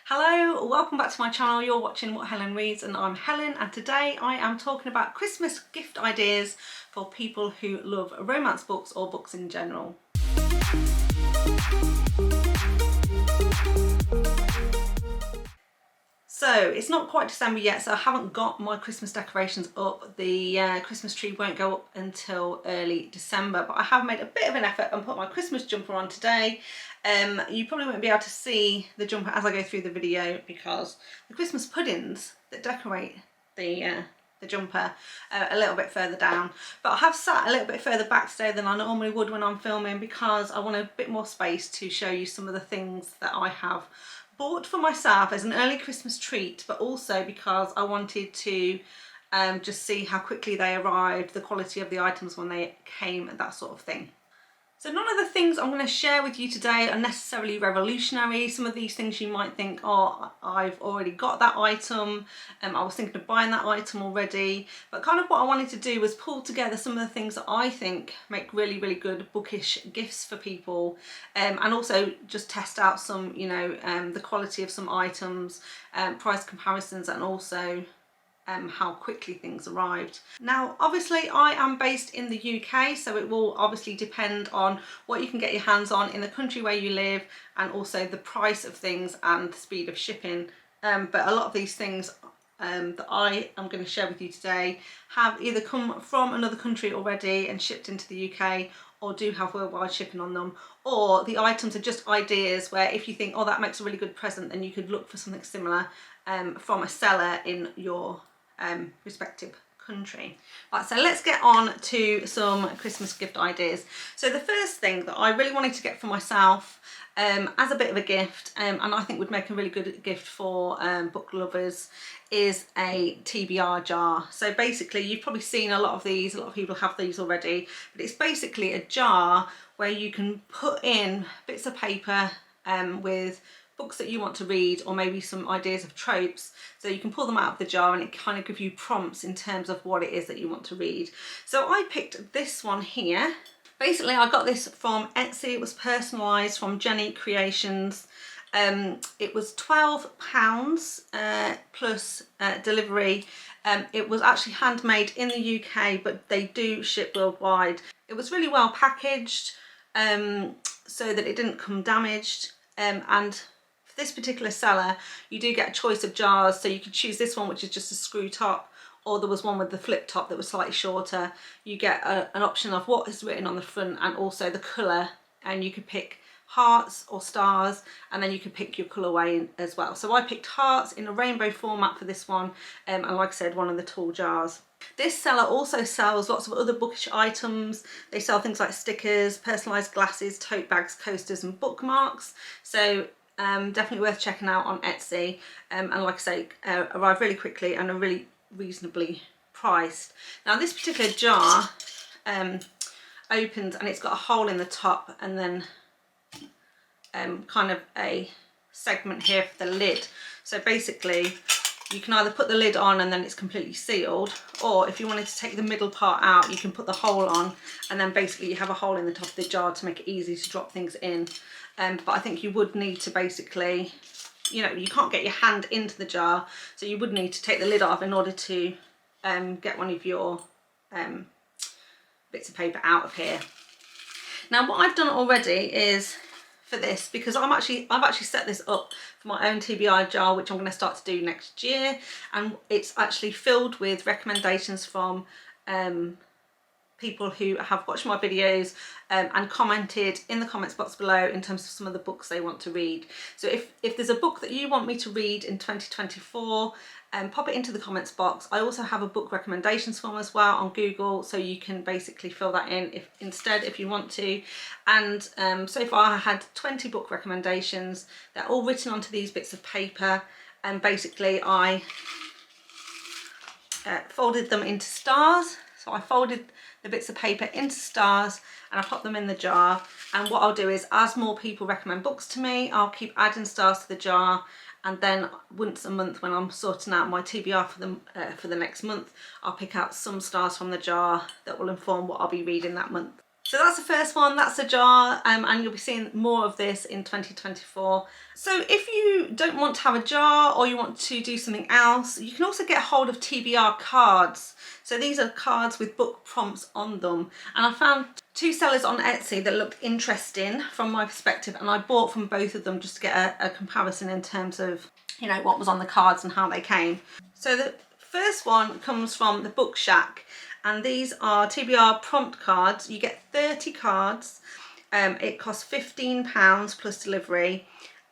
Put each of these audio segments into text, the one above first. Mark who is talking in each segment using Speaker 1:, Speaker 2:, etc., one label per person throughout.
Speaker 1: Hello, welcome back to my channel. You're watching What Helen Reads and I'm Helen, and today I am talking about Christmas gift ideas for people who love romance books or books in general. So it's not quite December yet, so I haven't got my Christmas decorations up. The Christmas tree won't go up until early December, but I have made a bit of an effort and put my Christmas jumper on today. You probably won't be able to see the jumper as I go through the video because the Christmas puddings that decorate the jumper a little bit further down, but I have sat a little bit further back today than I normally would when I'm filming because I want a bit more space to show you some of the things that I have bought for myself as an early Christmas treat, but also because I wanted to just see how quickly they arrived, the quality of the items when they came, that sort of thing. So none of the things I'm going to share with you today are necessarily revolutionary. Some of these things you might think, oh, I've already got that item, I was thinking of buying that item already. But kind of what I wanted to do was pull together some of the things that I think make really, really good bookish gifts for people, and also just test out some, the quality of some items, price comparisons, and also how quickly things arrived. Now obviously I am based in the UK, so it will obviously depend on what you can get your hands on in the country where you live, and also the price of things and the speed of shipping. But a lot of these things that I am going to share with you today have either come from another country already and shipped into the UK, or do have worldwide shipping on them, or the items are just ideas where if you think, oh, that makes a really good present, then you could look for something similar from a seller in your respective country. Right, so let's get on to some Christmas gift ideas. So the first thing that I really wanted to get for myself as a bit of a gift, and I think would make a really good gift for book lovers, is a TBR jar. So basically you've probably seen a lot of these, a lot of people have these already, but it's basically a jar where you can put in bits of paper with books that you want to read, or maybe some ideas of tropes, so you can pull them out of the jar and it kind of gives you prompts in terms of what it is that you want to read. So I picked this one here. Basically I got this from Etsy. It was personalised from Jenny Creations. It was £12 plus delivery. It was actually handmade in the UK, but they do ship worldwide. It was really well packaged so that it didn't come damaged, and this particular seller you do get a choice of jars, so you could choose this one, which is just a screw top, or there was one with the flip top that was slightly shorter. You get an option of what is written on the front and also the colour, and you could pick hearts or stars, and then you could pick your colourway as well. So I picked hearts in a rainbow format for this one, and like I said, one of the tall jars. This seller also sells lots of other bookish items. They sell things like stickers, personalised glasses, tote bags, coasters and bookmarks. So definitely worth checking out on Etsy, and like I say, arrive really quickly and are really reasonably priced. Now this particular jar opens and it's got a hole in the top, and then kind of a segment here for the lid. So basically you can either put the lid on and then it's completely sealed, or if you wanted to take the middle part out, you can put the hole on, and then basically you have a hole in the top of the jar to make it easy to drop things in. But I think you would need to basically, you can't get your hand into the jar, so you would need to take the lid off in order to get one of your bits of paper out of here. Now what I've done already is, for this, because I've actually set this up for my own TBI jar, which I'm going to start to do next year, and it's actually filled with recommendations from people who have watched my videos and commented in the comments box below in terms of some of the books they want to read. So if there's a book that you want me to read in 2024, pop it into the comments box. I also have a book recommendations form as well on Google, so you can basically fill that in if you want to. And so far I had 20 book recommendations. They're all written onto these bits of paper, and basically I folded them into stars. So I folded the bits of paper into stars and I pop them in the jar, and what I'll do is, as more people recommend books to me, I'll keep adding stars to the jar, and then once a month when I'm sorting out my TBR for the next month, I'll pick out some stars from the jar that will inform what I'll be reading that month. So that's the first one, that's a jar, and you'll be seeing more of this in 2024. So if you don't want to have a jar or you want to do something else, you can also get hold of TBR cards. So these are cards with book prompts on them. And I found 2 sellers on Etsy that looked interesting from my perspective, and I bought from both of them just to get a comparison in terms of, you know, what was on the cards and how they came. So the first one comes from the Book Shack. And these are TBR prompt cards. You get 30 cards. It costs £15 plus delivery.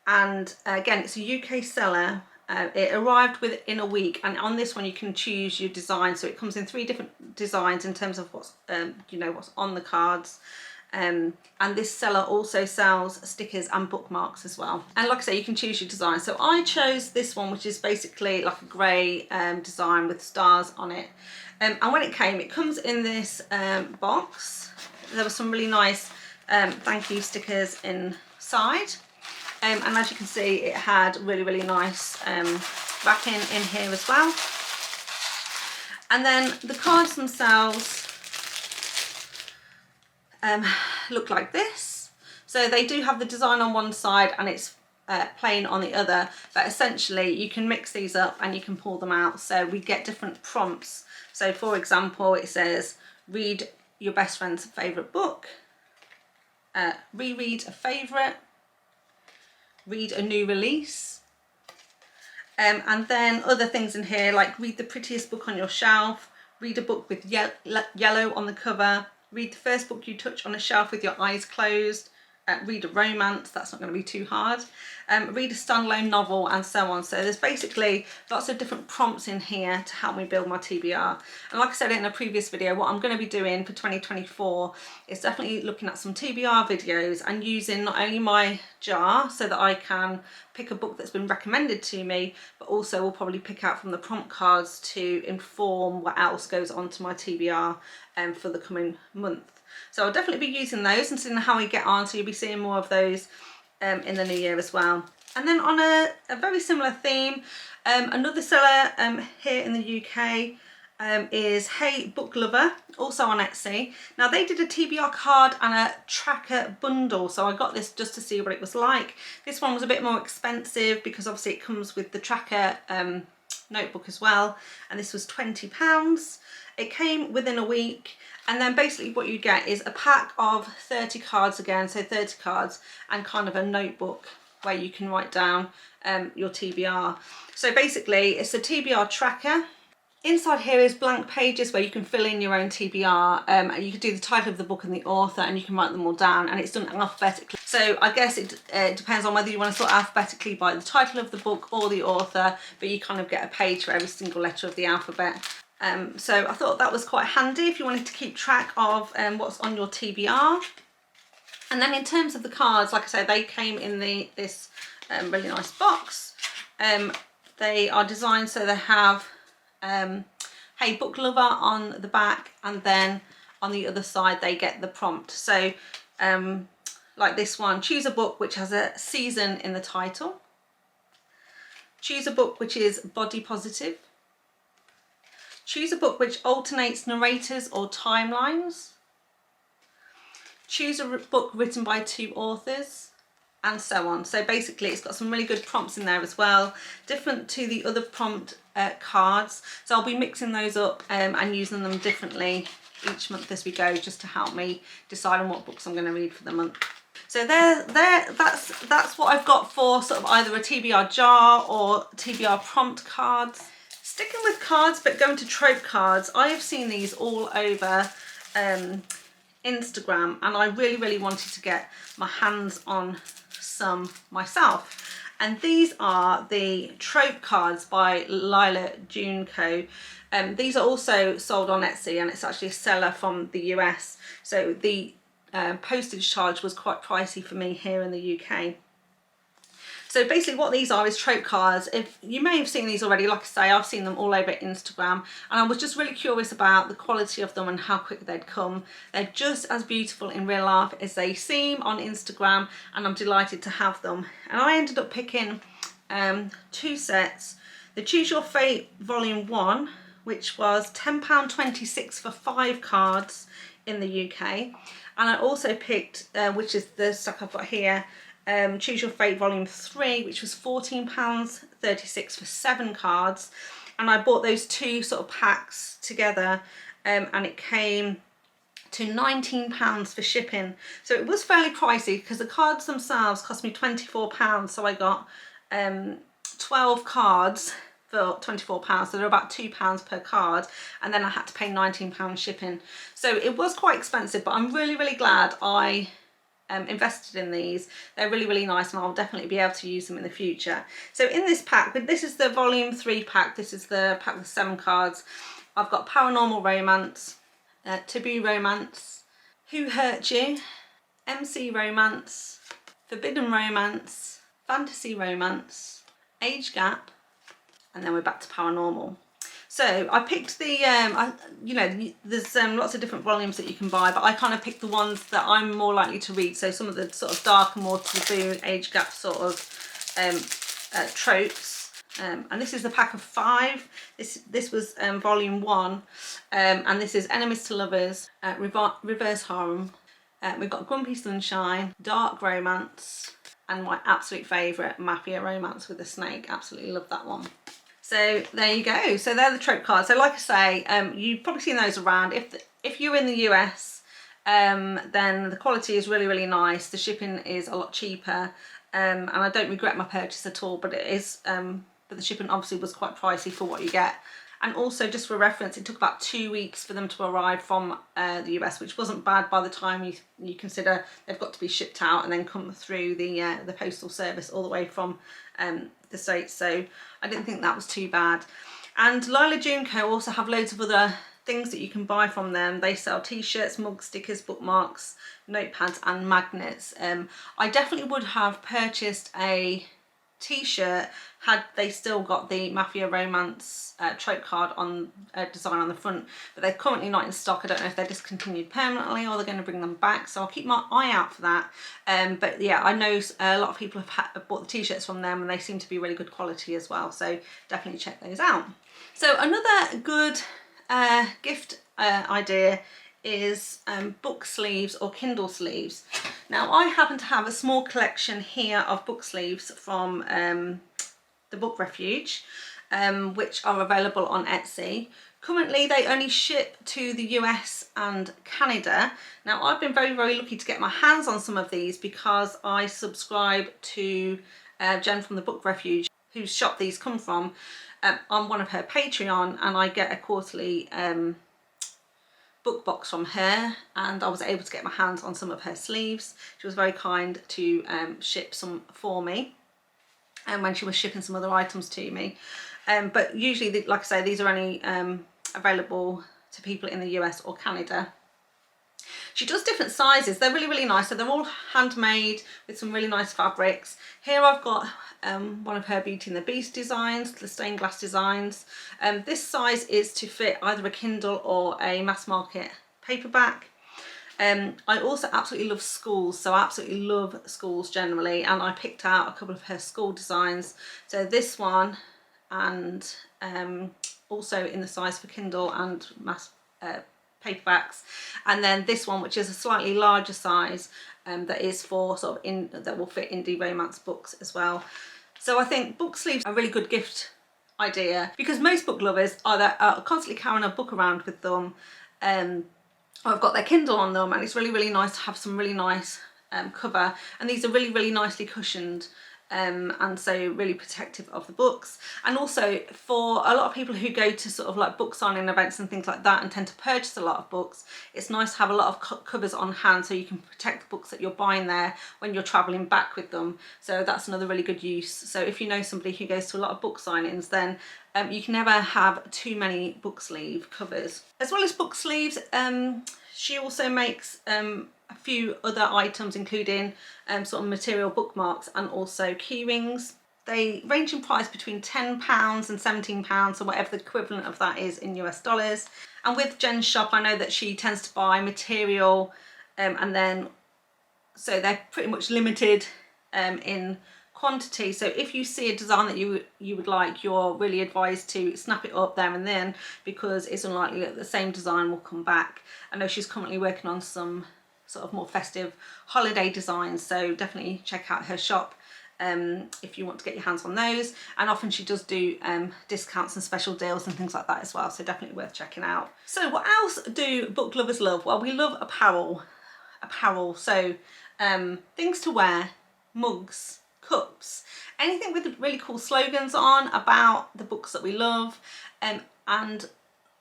Speaker 1: And again, it's a UK seller. It arrived within a week. And on this one, you can choose your design. So it comes in 3 different designs in terms of what's, you know, what's on the cards. And this seller also sells stickers and bookmarks as well. And like I say, you can choose your design. So I chose this one, which is basically like a grey design with stars on it. And when it came, it comes in this box. There were some really nice thank you stickers inside. And as you can see, it had really nice wrapping in here as well. And then the cards themselves look like this. So they do have the design on one side and it's plain on the other, but essentially you can mix these up and you can pull them out. So we get different prompts. So for example, it says, read your best friend's favourite book, reread a favourite, read a new release, and then other things in here like read the prettiest book on your shelf, read a book with yellow on the cover, read the first book you touch on a shelf with your eyes closed, read a romance, that's not going to be too hard, read a standalone novel, and so on. So there's basically lots of different prompts in here to help me build my TBR. And like I said in a previous video, what I'm going to be doing for 2024 is definitely looking at some TBR videos and using not only my jar so that I can pick a book that's been recommended to me, but also will probably pick out from the prompt cards to inform what else goes onto my TBR for the coming month. So I'll definitely be using those and seeing how we get on, so you'll be seeing more of those in the new year as well. And then on a very similar theme, another seller here in the UK is Hey Book Lover, also on Etsy. Now they did a TBR card and a tracker bundle, so I got this just to see what it was like. This one was a bit more expensive because obviously it comes with the tracker notebook as well, and this was £20. It came within a week. And then basically what you get is a pack of 30 cards again, so 30 cards, and kind of a notebook where you can write down your TBR. So basically it's a TBR tracker. Inside here is blank pages where you can fill in your own TBR. And you can do the title of the book and the author, and you can write them all down, and it's done alphabetically. So I guess it depends on whether you want to sort alphabetically by the title of the book or the author, but you kind of get a page for every single letter of the alphabet. So I thought that was quite handy if you wanted to keep track of what's on your TBR. And then in terms of the cards, like I said, they came in this really nice box. They are designed so they have Hey Book Lover on the back, and then on the other side they get the prompt. So like this one, choose a book which has a season in the title. Choose a book which is body positive. Choose a book which alternates narrators or timelines. Choose a book written by 2 authors, and so on. So basically it's got some really good prompts in there as well, different to the other prompt cards. So I'll be mixing those up and using them differently each month as we go, just to help me decide on what books I'm going to read for the month. So that's what I've got for sort of either a TBR jar or TBR prompt cards. Sticking with cards but going to Trope cards, I have seen these all over Instagram, and I really wanted to get my hands on some myself. And these are the Trope cards by Lila Junco. These are also sold on Etsy, and it's actually a seller from the US. So the postage charge was quite pricey for me here in the UK. So basically what these are is Trope cards. If you may have seen these already, like I say, I've seen them all over Instagram, and I was just really curious about the quality of them and how quick they'd come. They're just as beautiful in real life as they seem on Instagram, and I'm delighted to have them. And I ended up picking 2 sets. The Choose Your Fate Volume 1, which was £10.26 for 5 cards in the UK. And I also picked, which is the stock I've got here, Choose Your Fate Volume 3, which was £14.36 for 7 cards. And I bought those 2 sort of packs together, and it came to £19 for shipping. So it was fairly pricey because the cards themselves cost me £24. So I got 12 cards for £24, so they're about £2 per card, and then I had to pay £19 shipping. So it was quite expensive, but I'm really glad I invested in these. They're really nice, and I'll definitely be able to use them in the future. So in this pack, this is the volume 3 pack, this is the pack with 7 cards. I've got Paranormal Romance, Taboo Romance, Who Hurt You, MC Romance, Forbidden Romance, Fantasy Romance, Age Gap, and then we're back to Paranormal. So I picked the, you know, there's lots of different volumes that you can buy, but I kind of picked the ones that I'm more likely to read. So some of the sort of darker, more taboo, age gap sort of tropes. And this is the pack of 5. This was volume 1, and this is Enemies to Lovers, Reverse Harem. We've got Grumpy Sunshine, Dark Romance, and my absolute favourite, Mafia Romance with a Snake. Absolutely love that one. So there you go. So they're the trope cards. So like I say, you've probably seen those around. If you're in the US, then the quality is really nice. The shipping is a lot cheaper, and I don't regret my purchase at all. But it is, but the shipping obviously was quite pricey for what you get. And also, just for reference, it took about 2 weeks for them to arrive from the US, which wasn't bad by the time you consider they've got to be shipped out and then come through the postal service all the way from the States. So I didn't think that was too bad. And Lila June Co also have loads of other things that you can buy from them. They sell t-shirts, mugs, stickers, bookmarks, notepads and magnets. I definitely would have purchased a t-shirt had they still got the Mafia Romance trope card on design on the front, but they're currently not in stock. I don't know if they're discontinued permanently or they're going to bring them back, so I'll keep my eye out for that. But yeah, I know a lot of people have bought the t-shirts from them, and they seem to be really good quality as well, so definitely check those out. So another good gift idea is book sleeves or Kindle sleeves. Now I happen to have a small collection here of book sleeves from the Book Refuge, which are available on Etsy. Currently they only ship to the US and Canada. Now I've been very lucky to get my hands on some of these because I subscribe to Jen from the Book Refuge, whose shop these come from, on one of her Patreon, and I get a quarterly book box from her, and I was able to get my hands on some of her sleeves. She was very kind to ship some for me, and when she was shipping some other items to me. But usually, like I say, these are only available to people in the US or Canada. She does different sizes. They're really nice. So they're all handmade with some really nice fabrics. Here I've got one of her Beauty and the Beast designs, the stained glass designs. This size is to fit either a Kindle or a mass market paperback. I also absolutely love schools, so I absolutely love schools generally, and I picked out a couple of her school designs. So this one, and also in the size for Kindle and mass paperbacks, and then this one, which is a slightly larger size, that is for sort of that will fit indie romance books as well. So I think book sleeves are a really good gift idea because most book lovers are constantly carrying a book around with them. I've got their Kindle on them, and it's really nice to have some really nice cover, and these are really nicely cushioned, and so really protective of the books. And also for a lot of people who go to sort of like book signing events and things like that and tend to purchase a lot of books, it's nice to have a lot of covers on hand so you can protect the books that you're buying there when you're travelling back with them. So that's another really good use. So if you know somebody who goes to a lot of book signings, then you can never have too many book sleeve covers. As well as book sleeves, she also makes a few other items, including sort of material bookmarks and also key rings. They range in price between £10 and £17, so whatever the equivalent of that is in US dollars. And with Jen's shop, I know that she tends to buy material, and then so they're pretty much limited in quantity. So if you see a design that you would like, you're really advised to snap it up there and then, because it's unlikely that the same design will come back. I know she's currently working on some sort of more festive holiday designs, so definitely check out her shop if you want to get your hands on those. And often she does do discounts and special deals and things like that as well, so definitely worth checking out. So what else do book lovers love? Well, we love apparel, so things to wear, mugs, cups, anything with really cool slogans on about the books that we love. And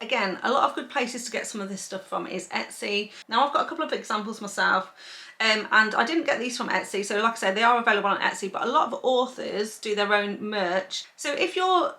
Speaker 1: again, a lot of good places to get some of this stuff from is Etsy. Now I've got a couple of examples myself, and I didn't get these from Etsy, so like I say, they are available on Etsy, but a lot of authors do their own merch. So if you're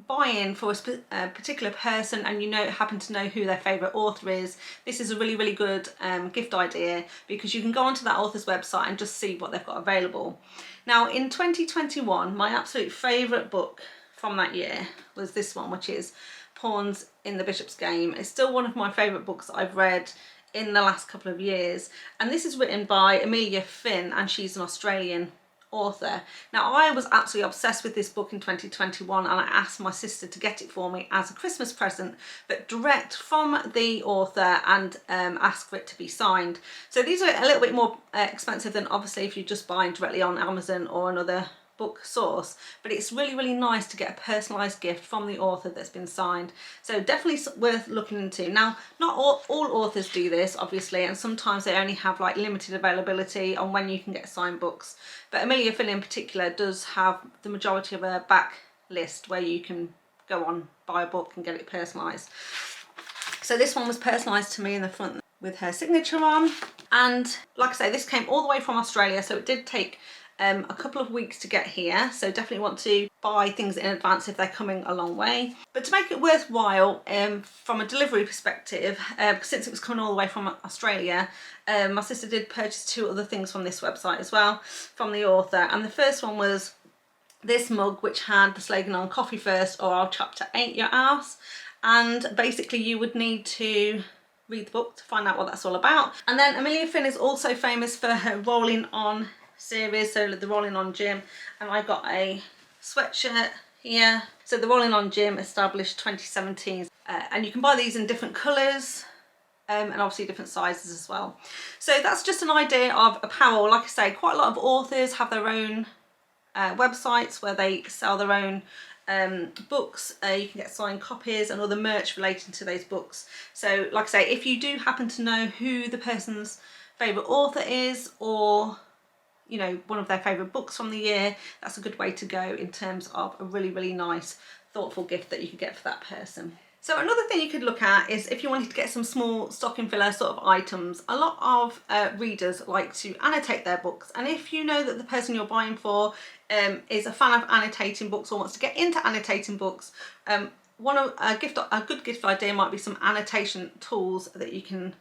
Speaker 1: buying for a particular person and you happen to know who their favourite author is, this is a really good gift idea, because you can go onto that author's website and just see what they've got available. Now in 2021, my absolute favourite book from that year was this one, which is Pawns in the Bishop's Game. It's still one of my favourite books that I've read in the last couple of years, and this is written by Amelia Finn, and she's an Australian author. Now I was absolutely obsessed with this book in 2021, and I asked my sister to get it for me as a Christmas present, but direct from the author, and ask for it to be signed. So these are a little bit more expensive than obviously if you're just buying directly on Amazon or another book source, but it's really nice to get a personalised gift from the author that's been signed, so definitely worth looking into. Now not all authors do this obviously, and sometimes they only have like limited availability on when you can get signed books, but Amelia Finn in particular does have the majority of a back list where you can go on, buy a book and get it personalised. So this one was personalised to me in the front with her signature on, and like I say, this came all the way from Australia, so it did take a couple of weeks to get here, so definitely want to buy things in advance if they're coming a long way. But to make it worthwhile from a delivery perspective, since it was coming all the way from Australia, my sister did purchase 2 other things from this website as well from the author, and the first one was this mug, which had the slogan on "Coffee first or I'll chapter 8 your ass," and basically you would need to read the book to find out what that's all about. And then Amelia Finn is also famous for her Rolling On series, so the Rolling On Gym, and I got a sweatshirt here. So the Rolling On Gym established 2017, and you can buy these in different colours and obviously different sizes as well. So that's just an idea of apparel. Like I say, quite a lot of authors have their own websites where they sell their own books. You can get signed copies and other merch relating to those books. So like I say, if you do happen to know who the person's favourite author is, or one of their favourite books from the year, that's a good way to go in terms of a really nice thoughtful gift that you could get for that person. So another thing you could look at is if you wanted to get some small stocking filler sort of items. A lot of readers like to annotate their books, and if you know that the person you're buying for is a fan of annotating books or wants to get into annotating books, a good gift idea might be some annotation tools that you can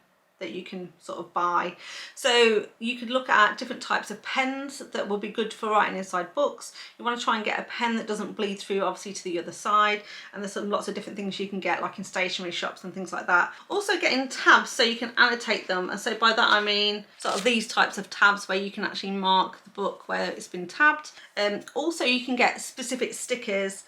Speaker 1: sort of buy. So you could look at different types of pens that will be good for writing inside books. You want to try and get a pen that doesn't bleed through obviously to the other side, and there's lots of different things you can get like in stationery shops and things like that. Also getting tabs so you can annotate them, and so by that I mean sort of these types of tabs where you can actually mark the book where it's been tabbed. Also you can get specific stickers.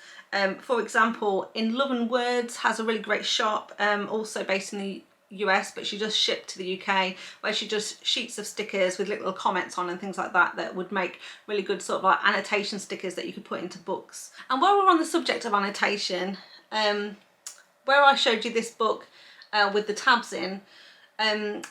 Speaker 1: For example, In Love and Words has a really great shop, also based in the US, but she just shipped to the UK, where she does sheets of stickers with little comments on and things like that that would make really good sort of like annotation stickers that you could put into books. And while we're on the subject of annotation, where I showed you this book with the tabs in,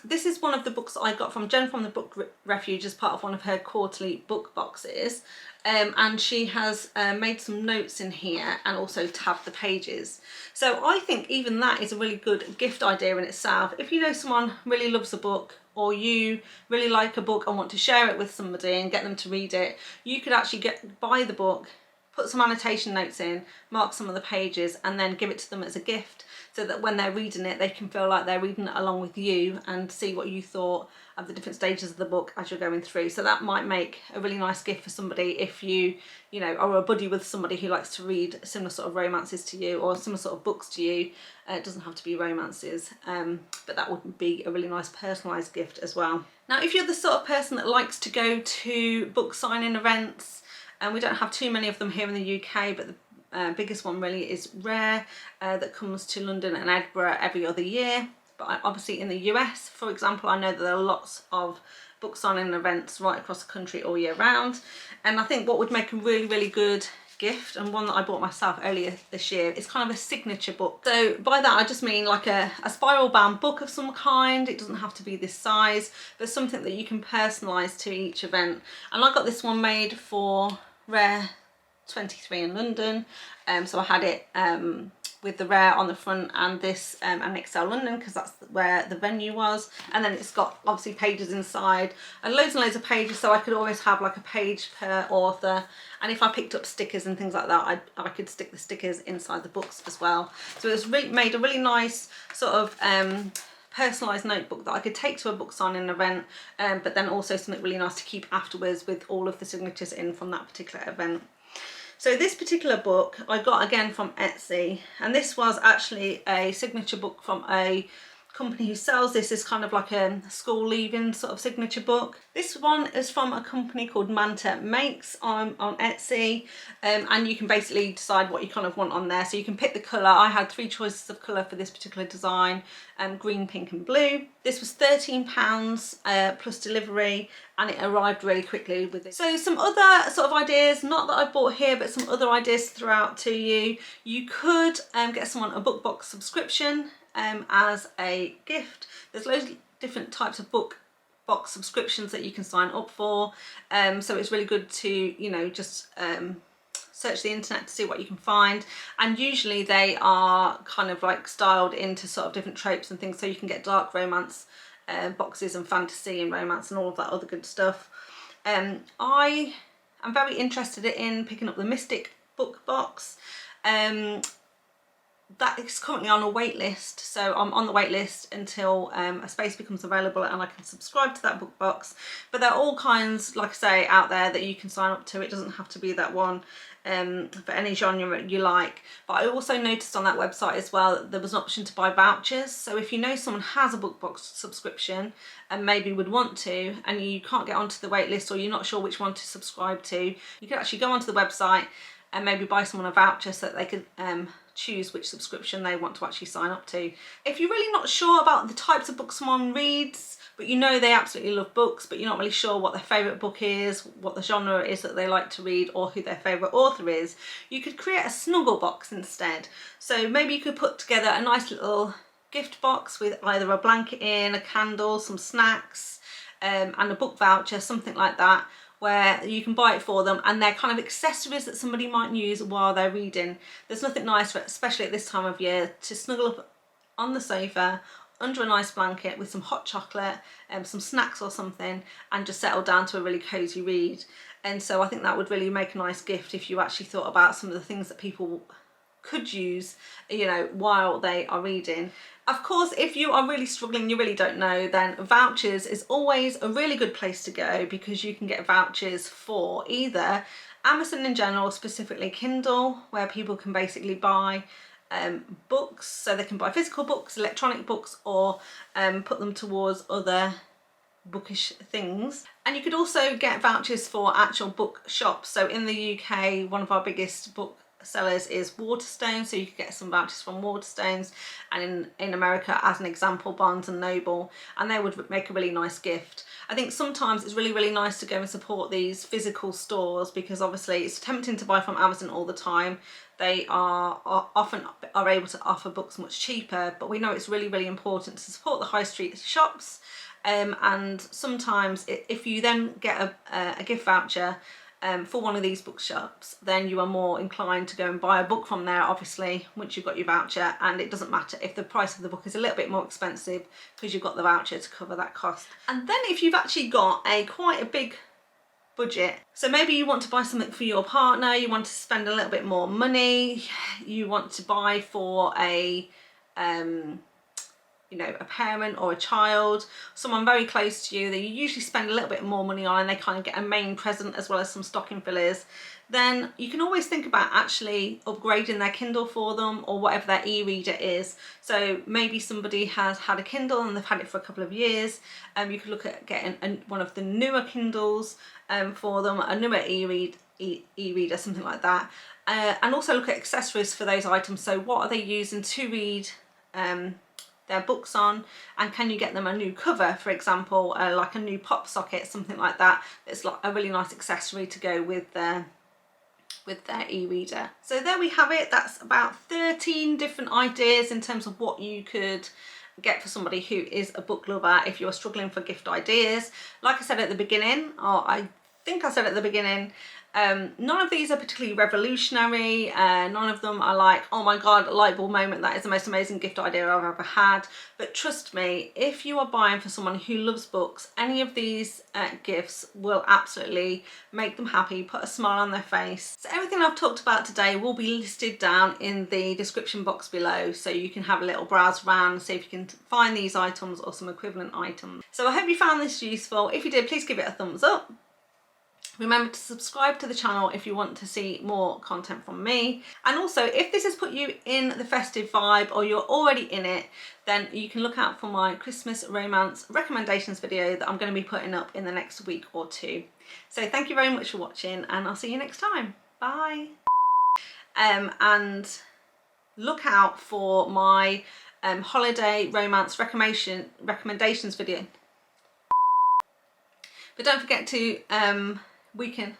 Speaker 1: this is one of the books I got from Jen from the Book Refuge as part of one of her quarterly book boxes, and she has made some notes in here and also tabbed the pages. So I think even that is a really good gift idea in itself. If you know someone really loves a book, or you really like a book and want to share it with somebody and get them to read it, you could actually buy the book, put some annotation notes in, mark some of the pages, and then give it to them as a gift, so that when they're reading it, they can feel like they're reading it along with you and see what you thought of the different stages of the book as you're going through. So that might make a really nice gift for somebody if you are a buddy with somebody who likes to read similar sort of romances to you, or similar sort of books to you. It doesn't have to be romances, but that would be a really nice personalised gift as well. Now, if you're the sort of person that likes to go to book signing events, and we don't have too many of them here in the UK, but the biggest one really is Rare, that comes to London and Edinburgh every other year. but obviously in the US, for example, I know that there are lots of book signing events right across the country all year round. And I think what would make a really, really good gift, and one that I bought myself earlier this year, is kind of a signature book. So by that I just mean like a spiral bound book of some kind. It doesn't have to be this size, but something that you can personalise to each event. And I got this one made for Rare 23 in London, so I had it with the Rare on the front and this and Excel London, because that's where the venue was. And then it's got obviously pages inside and loads of pages, so I could always have like a page per author. And if I picked up stickers and things like that, I could stick the stickers inside the books as well. So it was made a really nice sort of personalised notebook that I could take to a book signing event, but then also something really nice to keep afterwards with all of the signatures in from that particular event. So this particular book I got again from Etsy, and this was actually a signature book from a company who sells this as kind of like a school leaving sort of signature book. This one is from a company called Manta Makes on Etsy, and you can basically decide what you kind of want on there. So you can pick the colour. I had 3 choices of colour for this particular design, green, pink and blue. This was £13 plus delivery, and it arrived really quickly with it. So some other sort of ideas, not that I bought here, but some other ideas to throw out to you. You could get someone a book box subscription as a gift. There's loads of different types of book box subscriptions that you can sign up for, so it's really good to, you know, just search the internet to see what you can find. And usually they are kind of like styled into sort of different tropes and things, so you can get dark romance boxes and fantasy and romance and all of that other good stuff. I am very interested in picking up the Mystic book box. That is currently on a wait list, so I'm on the wait list until a space becomes available and I can subscribe to that book box. But there are all kinds, like I say, out there that you can sign up to. It doesn't have to be that one, for any genre you like. But I also noticed on that website as well that there was an option to buy vouchers. So if you know someone has a book box subscription and maybe would want to, and you can't get onto the wait list, or you're not sure which one to subscribe to, you can actually go onto the website and maybe buy someone a voucher so that they could choose which subscription they want to actually sign up to. If you're really not sure about the types of books someone reads, but you know they absolutely love books, but you're not really sure what their favourite book is, what the genre is that they like to read, or who their favourite author is, you could create a Snuggle box instead. So maybe you could put together a nice little gift box with either a blanket in, a candle, some snacks, and a book voucher, something like that, where you can buy it for them, and they're kind of accessories that somebody might use while they're reading. There's nothing nicer, especially at this time of year, to snuggle up on the sofa under a nice blanket with some hot chocolate and some snacks or something, and just settle down to a really cozy read. And so I think that would really make a nice gift if you actually thought about some of the things that people could use, you know, while they are reading. Of course, if you are really struggling, you really don't know, then Vouchers is always a really good place to go, because you can get vouchers for either Amazon in general, specifically Kindle, where people can basically buy books, so they can buy physical books, electronic books, or put them towards other bookish things. And you could also get vouchers for actual book shops. So in the UK, one of our biggest book sellers is Waterstones, so you could get some vouchers from Waterstones, and in America, as an example, Barnes and Noble, and they would make a really nice gift. I think sometimes it's really nice to go and support these physical stores, because obviously it's tempting to buy from Amazon all the time. They are often able to offer books much cheaper, but we know it's really important to support the high street shops, and sometimes if you then get a gift voucher for one of these bookshops, then you are more inclined to go and buy a book from there, obviously, once you've got your voucher. And it doesn't matter if the price of the book is a little bit more expensive, because you've got the voucher to cover that cost. And then if you've actually got quite a big budget, so maybe you want to buy something for your partner, you want to spend a little bit more money, you want to buy for a you know, a parent or a child, someone very close to you that you usually spend a little bit more money on, and they kind of get a main present as well as some stocking fillers, then you can always think about actually upgrading their Kindle for them, or whatever their e-reader is. So maybe somebody has had a Kindle and they've had it for a couple of years, you could look at getting one of the newer Kindles for them, a newer e-reader, something like that, and also look at accessories for those items. So what are they using to read their books on, and can you get them a new cover, for example, like a new pop socket, something like that. It's like a really nice accessory to go with their e-reader. So there we have it. That's about 13 different ideas in terms of what you could get for somebody who is a book lover if you're struggling for gift ideas. Like I said at the beginning, or I think I said at the beginning, none of these are particularly revolutionary. None of them are like, oh my god, light bulb moment, that is the most amazing gift idea I've ever had. But trust me, if you are buying for someone who loves books, any of these gifts will absolutely make them happy, put a smile on their face. So everything I've talked about today will be listed down in the description box below, so you can have a little browse around and see if you can find these items or some equivalent items. So I hope you found this useful. If you did, please give it a thumbs up. Remember to subscribe to the channel if you want to see more content from me. And also, if this has put you in the festive vibe or you're already in it, then you can look out for my Christmas romance recommendations video that I'm going to be putting up in the next week or two. So thank you very much for watching, and I'll see you next time. Bye. And look out for my holiday romance recommendations video. But don't forget to within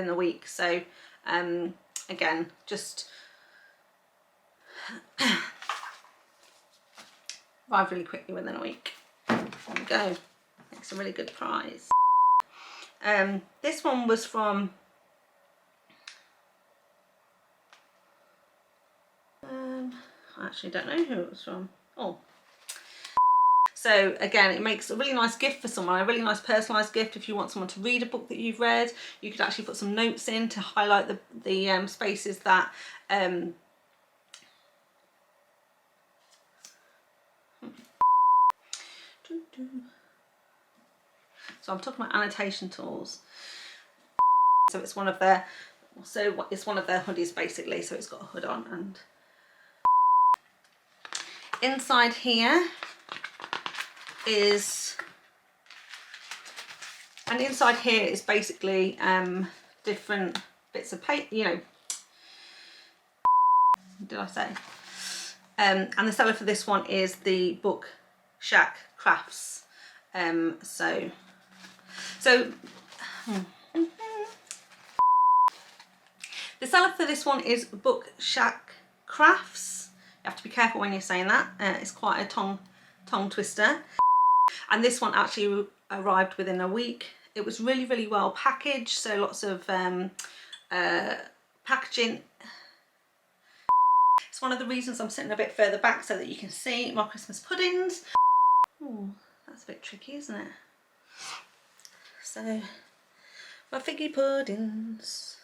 Speaker 1: the week. So again, just arrive really quickly within a week. There we go. It's a really good prize. This one was from I actually don't know who it was from. Oh. So again, it makes a really nice gift for someone, a really nice personalised gift. If you want someone to read a book that you've read, you could actually put some notes in to highlight the spaces that So I'm talking about annotation tools. So it's one of their hoodies basically. So it's got a hood on, and inside here is basically different bits of paper, you know, did I say? And the seller for this one is the Book Shack Crafts. The seller for this one is Book Shack Crafts. You have to be careful when you're saying that. It's quite a tongue twister. And this one actually arrived within a week. It was really, really well packaged, so lots of packaging. It's one of the reasons I'm sitting a bit further back so that you can see my Christmas puddings. Oh, that's a bit tricky, isn't it? So, my figgy puddings.